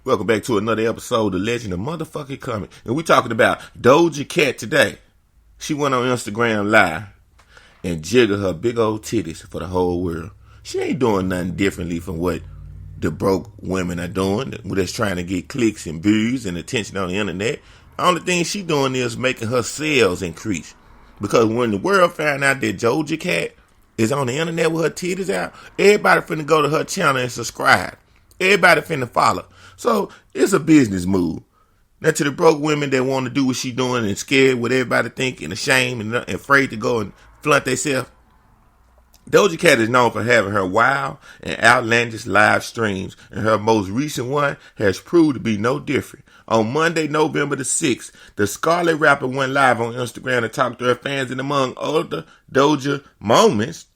Welcome back to another episode of The Legend of Motherfucking Coming. And we're talking about Doja Cat today. She went on Instagram Live and jiggled her big old titties for the whole world. She ain't doing nothing differently from what the broke women are doing. We're just trying to get clicks and views and attention on the internet. The only thing she doing is making her sales increase. Because when the world found out that Doja Cat is on the internet with her titties out, everybody finna go to her channel and subscribe. Everybody finna follow. So it's a business move. Now to the broke women that want to do what she doing and scared what everybody think and ashamed and afraid to go and flaunt themselves, Doja Cat is known for having her wild and outlandish live streams, and her most recent one has proved to be no different. On Monday, November the 6th, the Scarlet rapper went live on Instagram to talk to her fans, and among other Doja moments,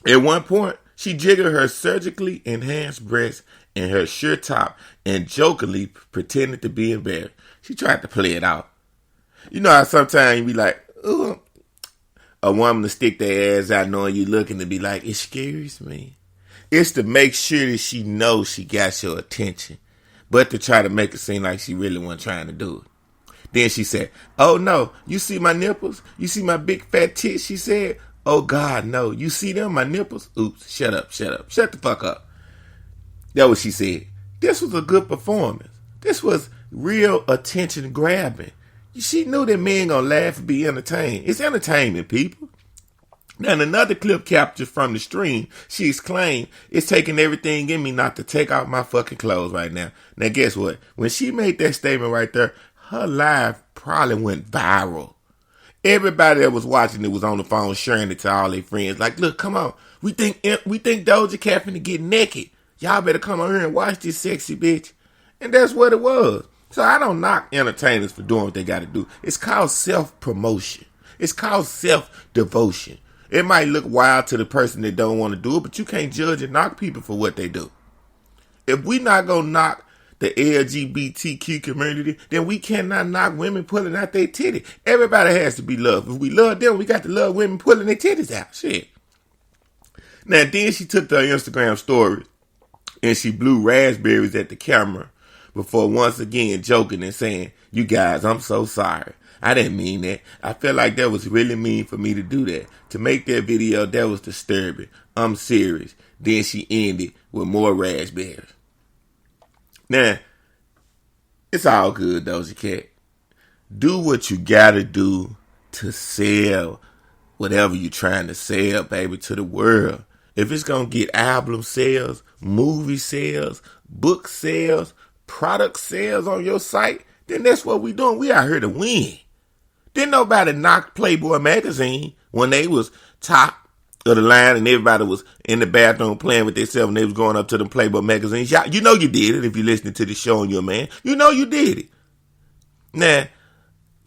at one point, she jiggled her surgically enhanced breasts in her shirt top and jokingly pretended to be embarrassed. She tried to play it out. You know how sometimes you be like, ooh, a woman to stick their ass out knowing you looking to be like, it scares me. It's to make sure that she knows she got your attention, but to try to make it seem like she really wasn't trying to do it. Then she said, oh no, you see my nipples? You see my big fat tits? She said, oh God, no. You see them, my nipples? Oops, shut up. Shut the fuck up. That's what she said. This was a good performance. This was real attention grabbing. She knew that men gonna laugh and be entertained. It's entertainment, people. Now, in another clip captured from the stream, she exclaimed, it's taking everything in me not to take off my fucking clothes right now. Now, guess what? When she made that statement right there, her live probably went viral. Everybody that was watching it was on the phone sharing it to all their friends. Like, look, come on. We think Doja Cat finna get naked. Y'all better come on here and watch this sexy bitch. And that's what it was. So I don't knock entertainers for doing what they got to do. It's called self-promotion. It's called self-devotion. It might look wild to the person that don't want to do it, but you can't judge and knock people for what they do. If we not going to knock the LGBTQ community, then we cannot knock women pulling out their titties. Everybody has to be loved. If we love them, we got to love women pulling their titties out. Shit. Now, then she took to her Instagram story and she blew raspberries at the camera before once again joking and saying, you guys, I'm so sorry. I didn't mean that. I feel like that was really mean for me to do that. To make that video, that was disturbing. I'm serious. Then she ended with more raspberries. Now, it's all good, Doja Cat. Do what you gotta do to sell whatever you're trying to sell, baby, to the world. If it's gonna get album sales, movie sales, book sales, product sales on your site, then that's what we doing. We out here to win. Didn't nobody knock Playboy magazine when they was top of the line and everybody was in the bathroom playing with themselves and they was going up to the Playboy magazines. You know you did it if you're listening to the show and you're a man. You know you did it. Now,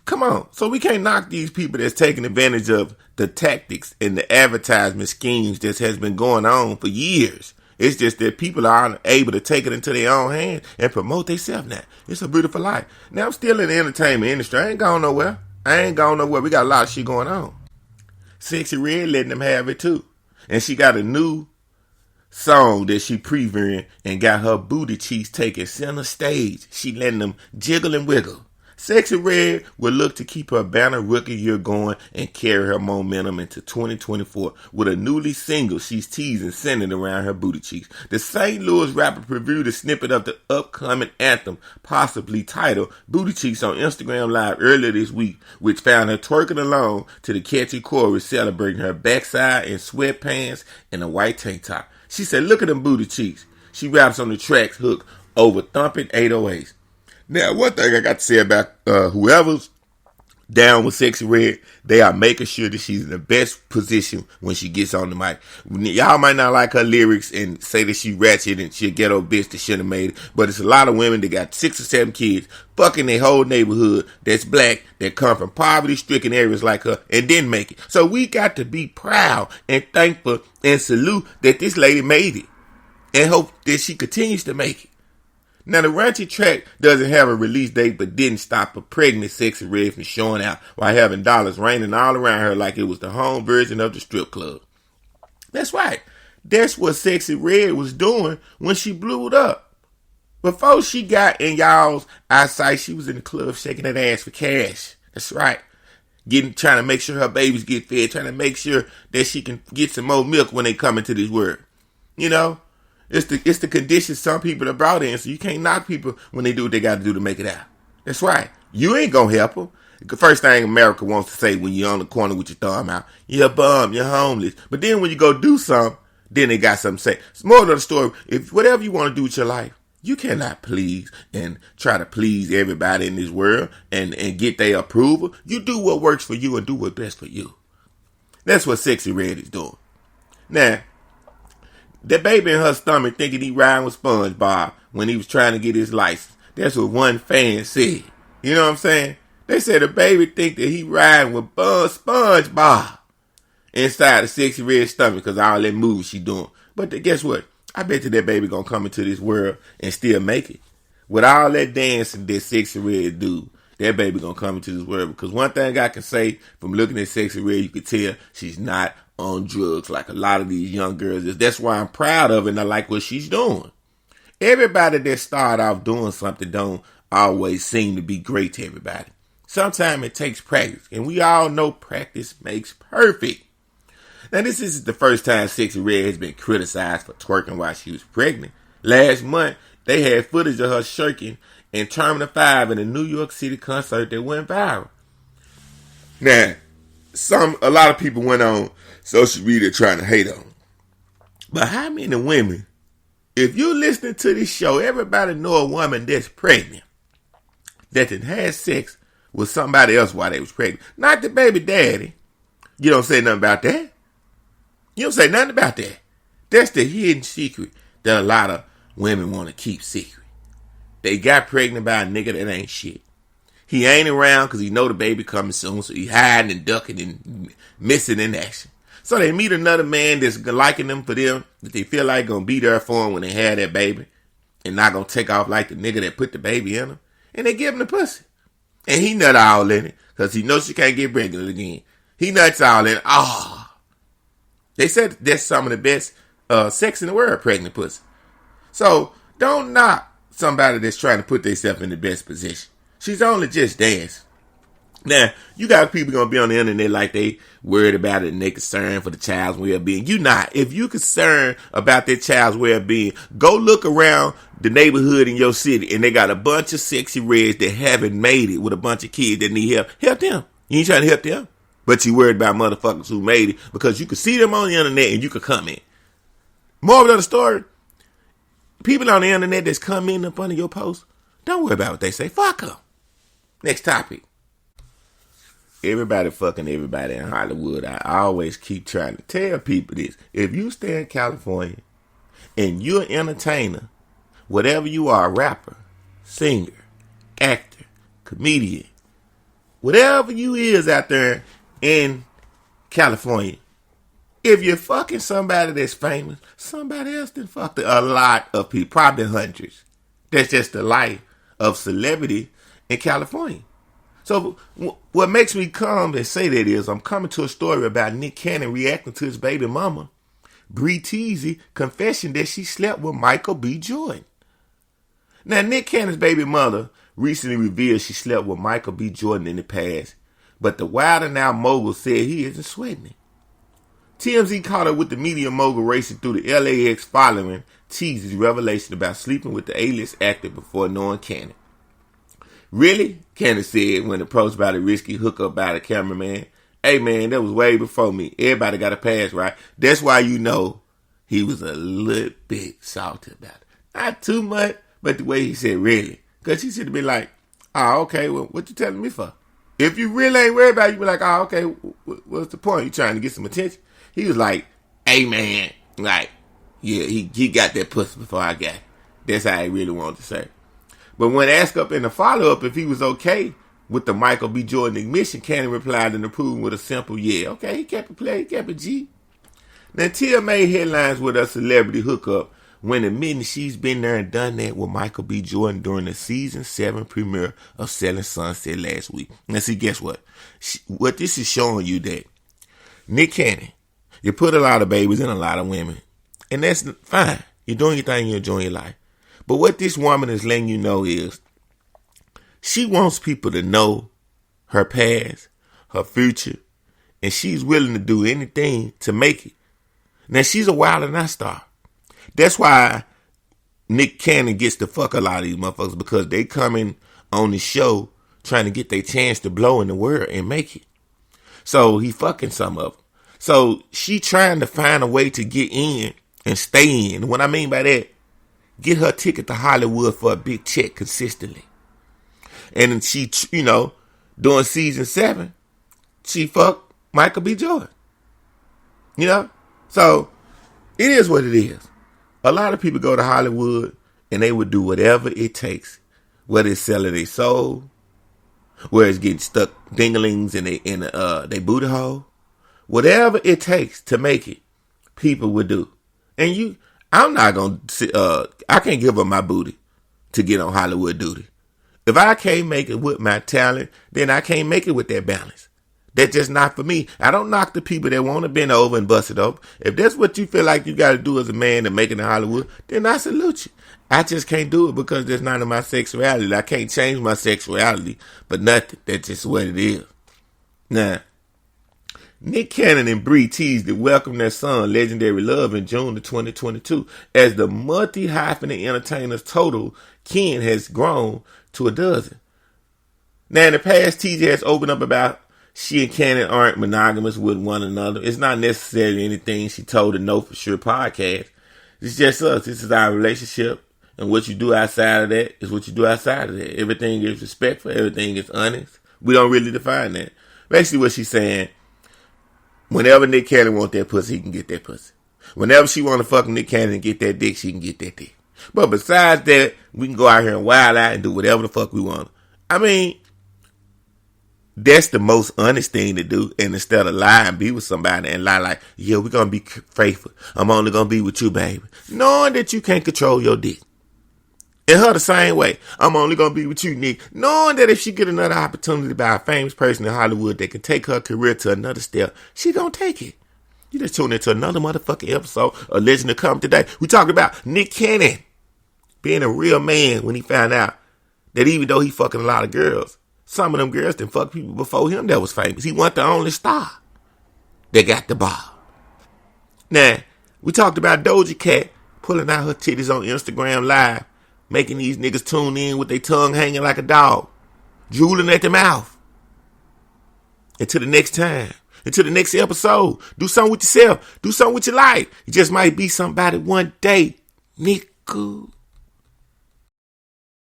come on. So we can't knock these people that's taking advantage of the tactics and the advertisement schemes that has been going on for years. It's just that people are able to take it into their own hands and promote themselves now. It's a beautiful life. Now, I'm still in the entertainment industry. I ain't going nowhere. We got a lot of shit going on. Sexy Red letting them have it too. And she got a new song that she previewing and got her booty cheeks taking center stage. She letting them jiggle and wiggle. Sexy Red will look to keep her banner rookie year going and carry her momentum into 2024 with a newly single she's teasing centered around her booty cheeks. The St. Louis rapper previewed a snippet of the upcoming anthem, possibly titled Booty Cheeks, on Instagram Live earlier this week, which found her twerking along to the catchy chorus celebrating her backside in sweatpants and a white tank top. She said, look at them booty cheeks. She raps on the track's hook over thumping 808s. Now, one thing I got to say about whoever's down with Sexy Red, they are making sure that she's in the best position when she gets on the mic. Y'all might not like her lyrics and say that she ratchet and she a ghetto bitch that should have made it, but it's a lot of women that got 6 or 7 kids fucking their whole neighborhood that's black, that come from poverty-stricken areas like her and didn't make it. So we got to be proud and thankful and salute that this lady made it and hope that she continues to make it. Now, the Raunchy track doesn't have a release date, but didn't stop a pregnant Sexy Red from showing out while having dollars raining all around her like it was the home version of the strip club. That's right. That's what Sexy Red was doing when she blew it up. Before she got in y'all's eyesight, she was in the club shaking that ass for cash. That's right. Trying to make sure her babies get fed, trying to make sure that she can get some more milk when they come into this world. You know? It's the conditions some people are brought in, so you can't knock people when they do what they got to do to make it out. That's right. You ain't gonna help them. The first thing America wants to say when you're on the corner with your thumb out, you're a bum, you're homeless. But then when you go do something, then they got something to say. It's more of the story. If whatever you want to do with your life, you cannot please and try to please everybody in this world and get their approval. You do what works for you and do what's best for you. That's what Sexy Red is doing. Now, that baby in her stomach thinking he riding with SpongeBob when he was trying to get his license. That's what one fan said. You know what I'm saying? They said the baby think that he riding with SpongeBob inside the Sexy Red stomach because all that moves she doing. But guess what? I bet you that baby gonna come into this world and still make it. With all that dancing that Sexy Red do, that baby gonna come into this world. Because one thing I can say from looking at Sexy Red, you can tell she's not on drugs like a lot of these young girls is. That's why I'm proud of her and I like what she's doing. Everybody that start off doing something don't always seem to be great to everybody. Sometimes it takes practice, and we all know practice makes perfect. Now, this isn't the first time Sexy Red has been criticized for twerking while she was pregnant. Last month, they had footage of her shirking in Terminal 5 in a New York City concert that went viral. Now, a lot of people went on social media trying to hate on her. But how many women, if you're listening to this show, everybody know a woman that's pregnant, that had sex with somebody else while they was pregnant. Not the baby daddy. You don't say nothing about that. You don't say nothing about that. That's the hidden secret that a lot of women want to keep secret. They got pregnant by a nigga that ain't shit. He ain't around because he know the baby coming soon, so he hiding and ducking and missing in action. So they meet another man that's liking them for them, that they feel like gonna be there for them when they have that baby, and not gonna take off like the nigga that put the baby in them, and they give him the pussy. And he nut all in it, because he knows she can't get pregnant again. He nuts all in it. They said that's some of the best sex in the world, pregnant pussy. So don't knock somebody that's trying to put themselves in the best position. She's only just dancing. Now, you got people going to be on the internet like they worried about it and they concerned for the child's well-being. You not. If you concerned about their child's well-being, go look around the neighborhood in your city and they got a bunch of Sexy Reds that haven't made it with a bunch of kids that need help. Help them. You ain't trying to help them. But you worried about motherfuckers who made it because you can see them on the internet and you can comment. Moral of the story, people on the internet that's commenting up under your post, don't worry about what they say. Fuck them. Next topic. Everybody fucking everybody in Hollywood. I always keep trying to tell people this. If you stay in California and you're an entertainer, whatever you are, rapper, singer, actor, comedian, whatever you is out there in California, if you're fucking somebody that's famous, somebody else done fucked a lot of people, probably hundreds. That's just the life of celebrity in California. So what makes me come and say that is I'm coming to a story about Nick Cannon reacting to his baby mama, Bree Teasy, confessing that she slept with Michael B. Jordan. Now, Nick Cannon's baby mother recently revealed she slept with Michael B. Jordan in the past, but the Wild 'N Out mogul said he isn't sweating it. TMZ caught up with the media mogul racing through the LAX following Teasy's revelation about sleeping with the A-list actor before knowing Cannon. Really? Cannon said when approached by the risky hookup by the cameraman. Hey man, that was way before me. Everybody got a pass, right? That's why you know he was a little bit salty about it. Not too much, but the way he said really. Because he should have been like, okay, well, what you telling me for? If you really ain't worried about it, you be like, okay, what's the point? You trying to get some attention? He was like, hey man, like, yeah, he got that pussy before I got it. That's how he really wanted to say. But when asked up in the follow-up if he was okay with the Michael B. Jordan admission, Cannon replied in approval with a simple yeah. Okay, he kept it play, he kept it G. Now, Tia made headlines with a celebrity hookup when admitting she's been there and done that with Michael B. Jordan during the season 7 premiere of Selling Sunset last week. Now, see, guess what? What this is showing you that Nick Cannon, you put a lot of babies in a lot of women, and that's fine. You're doing your thing, you're enjoying your life. But what this woman is letting you know is she wants people to know her past, her future, and she's willing to do anything to make it. Now, she's a Wild 'N Out star. That's why Nick Cannon gets to fuck a lot of these motherfuckers, because they coming on the show trying to get their chance to blow in the world and make it. So he fucking some of them. So she trying to find a way to get in and stay in. And what I mean by that, get her ticket to Hollywood for a big check consistently. And then she, during season 7, she fucked Michael B. Jordan. So it is what it is. A lot of people go to Hollywood and they would do whatever it takes, whether it's selling their soul, whether it's getting stuck dinglings in they booty hole, whatever it takes to make it, people would do. And I'm not gonna I can't give up my booty to get on Hollywood duty. If I can't make it with my talent, then I can't make it with that balance. That's just not for me. I don't knock the people that want to bend over and bust it up. If that's what you feel like you got to do as a man to make it in Hollywood, then I salute you. I just can't do it because that's not in my sexuality. I can't change my sexuality, but nothing. That's just what it is. Now, Nick Cannon and Bree teased to welcome their son, Legendary Love, in June of 2022. As the multi-hyphenate entertainers total, Ken has grown to a dozen. Now, in the past, TJ has opened up about she and Cannon aren't monogamous with one another. It's not necessarily anything she told the Know For Sure podcast. It's just us. This is our relationship. And what you do outside of that is what you do outside of that. Everything is respectful. Everything is honest. We don't really define that. Basically what she's saying, whenever Nick Cannon want that pussy, he can get that pussy. Whenever she want to fuck Nick Cannon and get that dick, she can get that dick. But besides that, we can go out here and wild out and do whatever the fuck we want. I mean, that's the most honest thing to do. And instead of lie and be with somebody and lie like, yeah, we're going to be faithful. I'm only going to be with you, baby. Knowing that you can't control your dick. And her the same way. I'm only going to be with you, Nick. Knowing that if she get another opportunity by a famous person in Hollywood that can take her career to another step, she going to take it. You just tuned into another motherfucking episode of Legend to Come today. We talking about Nick Cannon being a real man when he found out that even though he fucking a lot of girls, some of them girls done fuck people before him that was famous. He wasn't the only star that got the ball. Now, we talked about Doja Cat pulling out her titties on Instagram Live, making these niggas tune in with their tongue hanging like a dog, drooling at the mouth. Until the next time, until the next episode, do something with yourself. Do something with your life. It just might be somebody one day. Nick.